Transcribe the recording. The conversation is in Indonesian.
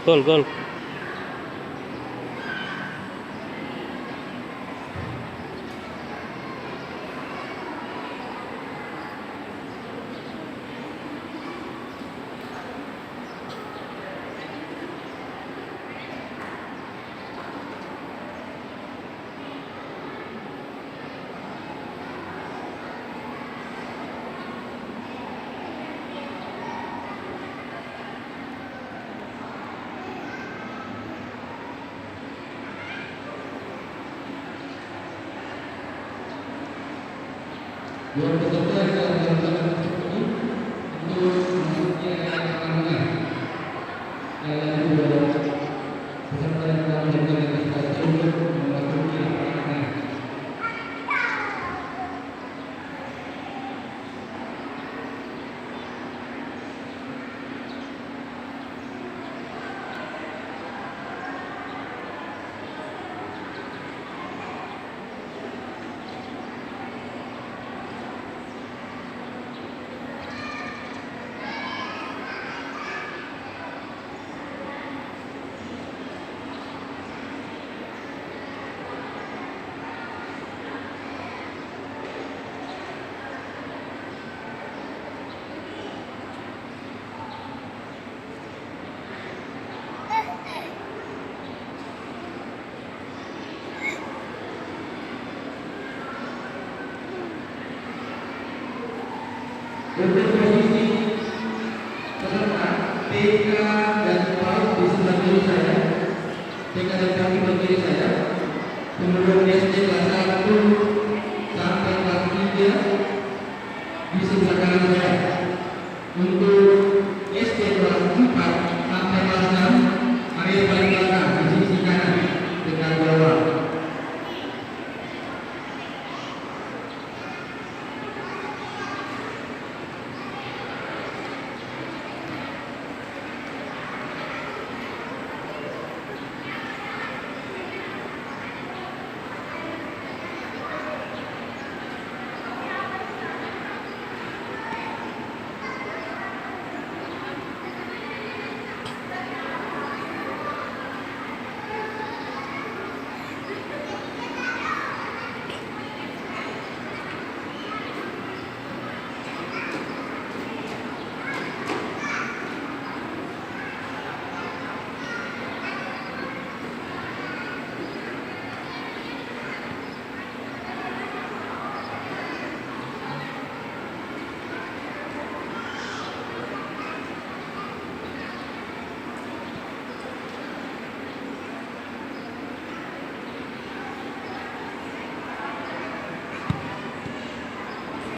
Gol. Dua peserta yang akan melakukan tersebut untuk memasuki area pertandingan. Yang kedua, peserta yang akan melakukan registrasi untuk memasuki pertandingan. Untuk posisi peserta TK dan PAUD di sebelah kiri saya, TK dan kaki di kiri saya, kemudian SD kelas 1